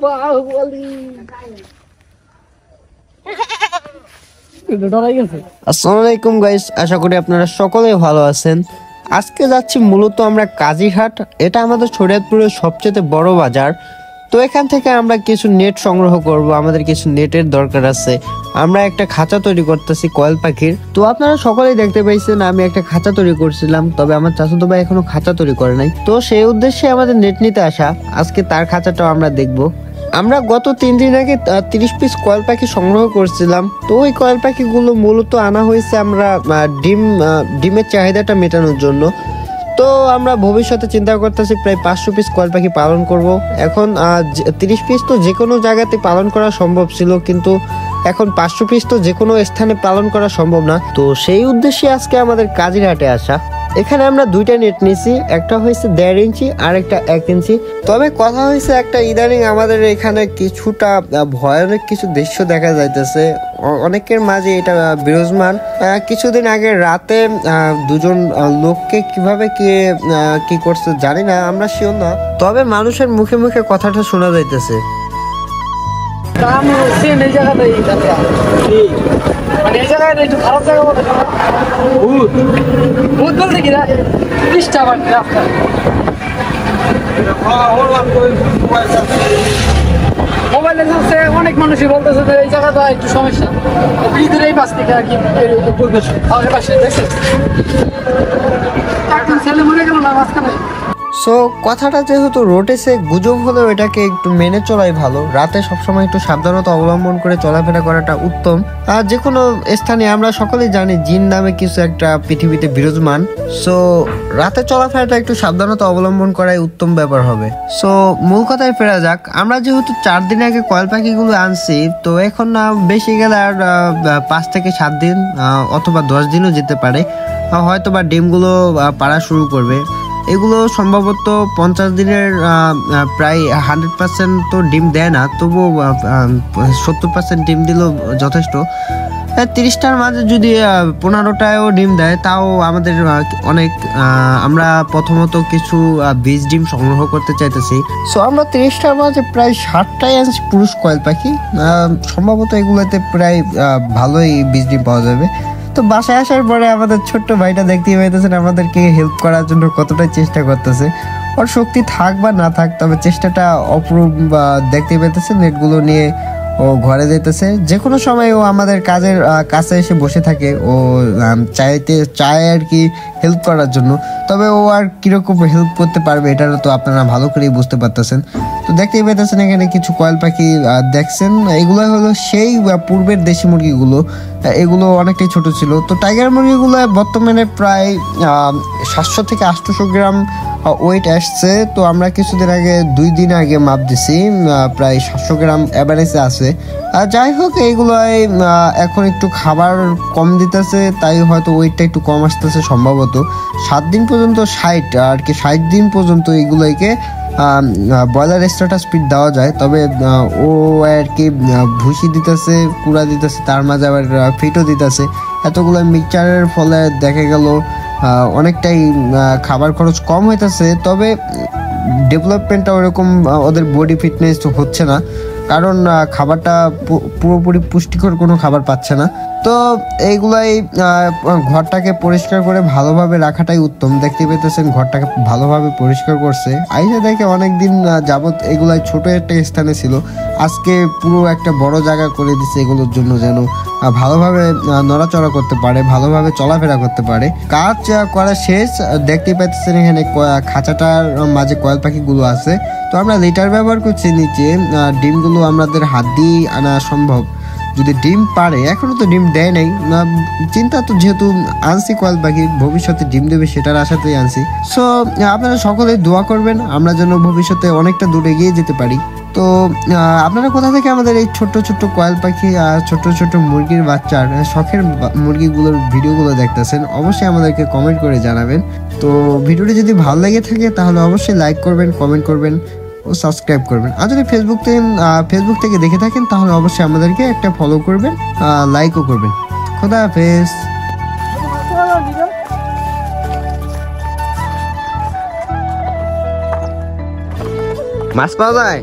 বাহুবলী। আসসালামু আলাইকুম গাইস, আশা করি আপনারা সকলেই ভালো আছেন। আজকে যাচ্ছি মূলত আমরা কাজীরহাট। এটা আমাদের শরীয়তপুরের সবচেয়ে বড় বাজার। তো এখান থেকে আমরা কিছু নেট সংগ্রহ করব, আমাদের কিছু নেটের দরকার আছে। আমরা একটা খাঁচা তৈরি করতেছি কোয়েল পাখির। তো আপনারা সকলেই দেখতে পাইছেন আমি একটা খাঁচা তৈরি করছিলাম, তবে আমার চাচাতো ভাই এখনো খাঁচা তৈরি করে নাই। তো সেই উদ্দেশ্যে আমাদের নেট নিতে আসা, আজকে তার খাঁচাটাও আমরা দেখবো। আমরা গত 3 দিন আগে 30 পিস কয়েল পাখি সংগ্রহ করছিলাম। তো ওই কয়েল পাখিগুলো মূলত আনা হয়েছে আমরা ডিমের চাহিদাটা মেটানোর জন্য। তো আমরা ভবিষ্যতে চিন্তা করতেছি প্রায় 500 পিস কয়েল পাখি পালন করব। এখন 30 পিস তো যে কোনো জায়গাতে পালন করা সম্ভব ছিল, কিন্তু এখন 500 পিস তো যে কোনো স্থানে পালন করা সম্ভব না। তো সেই উদ্দেশ্যে আজকে আমাদের কাজীরহাটে আসা। এখানে আমরা দুইটা নেট নিয়েছি, একটা হয়েছে 1.5 ইঞ্চি আর একটা 1 ইঞ্চি। তবে কথা হয়েছে একটা ইদানিং আমাদের এখানে কিছুটা ভয়ানক কিছু দৃশ্য দেখা যাইতেছে অনেকের মাঝে, এটা বিরাজমান। কিছুদিন আগে রাতে দুজন লোককে কিভাবে কি করছে জানি না, আমরা শিওর না, তবে মানুষের মুখে মুখে কথাটা শোনা যাইতেছে। মানে এই জায়গায় একটু খারাপ জায়গা বলে ভূত বলতে কি মোবাইলে চলছে, অনেক মানুষই বলতেছে যে এই জায়গাটা একটু সমস্যা। ব্রিজের এই পাশ থেকে আর কি পাশে দেখছেন একজন ছেলে মরে গেল না মাঝখানে। সো কথাটা যেহেতু রটেছে, গুজব হলেও এটাকে একটু মেনে চলাই ভালো। রাতে সবসময় একটু সাবধানতা অবলম্বন করে চলাফেরা করাটা উত্তম। আর যে কোনো স্থানে আমরা সকলেই জানি জিন নামে কিছু একটা পৃথিবীতে বিরাজমান। সো রাতে চলাফেরাটা একটু সাবধানতা অবলম্বন করাই উত্তম ব্যাপার হবে। সো মূল কথায় ফেরা যাক। আমরা যেহেতু 4 দিন আগে কয়েল পাখিগুলো আনছি, তো এখন না বেশি গেলে আর 5 থেকে 7 দিন অথবা 10 দিনও যেতে পারে, হয়তো বা ডিমগুলো পাড়া শুরু করবে। এগুলো সম্ভবত 50 দিনের প্রায় 100% তো ডিম দেয় না, তবুও 70% ডিম দিলেও যথেষ্ট। 30টার মাঝে যদি 15টায়ও ডিম দেয় তাও আমাদের অনেক। আমরা প্রথমত কিছু বীজ ডিম সংগ্রহ করতে চাইতেছি। সো আমরা 30টার মাঝে প্রায় 60টাই আনছি পুরুষ কয়েল পাখি। সম্ভবত এগুলোতে প্রায় ভালোই বীজ ডিম পাওয়া যাবে। তো বাসায় আসার পরে আমাদের ছোট্ট ভাইটা দেখতেই পাইতেছেন আমাদেরকে হেল্প করার জন্য কতটা চেষ্টা করতেছে। ওর শক্তি থাক বা না থাক, তবে চেষ্টাটা অপরূপ দেখতেই পাইতেছে। নেটগুলো নিয়ে ও ঘরে যেতেছে। যে কোনো সময় ও আমাদের কাজের কাছে এসে বসে থাকে, ও চায় আর কি হেল্প করার জন্য। তবে ও আর কিরকম হেল্প করতে পারবে এটা তো আপনারা ভালো করেই বুঝতে পারতেছেন। তো দেখতেই পেতেছেন এখানে কিছু কয়েল পাখি দেখছেন, এগুলো হলো সেই পূর্বের দেশি মুরগিগুলো। এগুলো অনেকটাই ছোট ছিল। তো টাইগার মুরগিগুলো বর্তমানে প্রায় 700 থেকে 800 গ্রাম ওয়েট আসছে। তো আমরা কিছুদিন আগে 2 দিন আগে মাপ দিছি, প্রায় 700 গ্রাম অ্যাভারেজে আছে। যাই হোক, এইগুলো এখন একটু খাবার কম দিতেছে, তাই হয়তো ওয়েটটা একটু কম আসতেছে সম্ভবত। 7 দিন পর্যন্ত 60 আর কি 60 দিন পর্যন্ত এইগুলোকে ব্রয়লার স্টার্টার স্পিড দেওয়া যায়। তবে ও আর কি ভুসি দিতেছে, কুড়া দিতেছে, তার মাঝে আবার ফিটও দিতেছে। এতগুলো মিক্সচারের ফলে দেখা গেল অনেকটাই খাবার খরচ কম হইতেছে। তবে ডেভেলপমেন্টটা ওরকম ওদের বডি ফিটনেস হচ্ছে না, কারণ খাবারটা পুরোপুরি পুষ্টিকর কোনো খাবার পাচ্ছে না। তো এইগুলাই ঘরটাকে পরিষ্কার করে ভালোভাবে রাখাটাই উত্তম। দেখতে পেতেছেন ঘরটাকে ভালোভাবে পরিষ্কার করছে। আইসা দেখে অনেকদিন যাবত এগুলাই ছোট একটা স্থানে ছিল, আজকে পুরো একটা বড় জায়গা করে দিচ্ছে এগুলোর জন্য, যেন ভালোভাবে নড়াচড়া করতে পারে, ভালোভাবে চলাফেরা করতে পারে। কাজ করা শেষ। দেখতেই পাচ্ছেন এখানে খাঁচাটার মাঝে কয়েল পাখিগুলো আছে। তো আমরা লিটার ব্যবহার করছি নিচে। ডিমগুলো আমাদের হাত দিয়ে আনা সম্ভব যদি ডিম পারে। এখনো তো ডিম দেয় নাই, চিন্তা তো যেহেতু আনছি কয়েল পাখি, ভবিষ্যতে ডিম দেবে সেটার আশাতেই আনছি। সো আপনারা সকলে দোয়া করবেন আমরা যেন ভবিষ্যতে অনেকটা দূরে এগিয়ে যেতে পারি। তো আপনারা কোথা থেকে আমাদের এই ছোট্ট ছোট্ট কয়েল পাখি আর ছোট্ট ছোট্ট মুরগির বাচ্চার শখের মুরগিগুলোর ভিডিওগুলো দেখতেছেন, অবশ্যই আমাদেরকে কমেন্ট করে জানাবেন। তো ভিডিওটি যদি ভালো লেগে থাকে তাহলে অবশ্যই লাইক করবেন, কমেন্ট করবেন ও সাবস্ক্রাইব করবেন। আর যদি ফেসবুক থেকে দেখে থাকেন তাহলে অবশ্যই আমাদেরকে একটা ফলো করবেন, লাইকও করবেন। খোদা হাফেজ। মাছ পাওয়া যায়।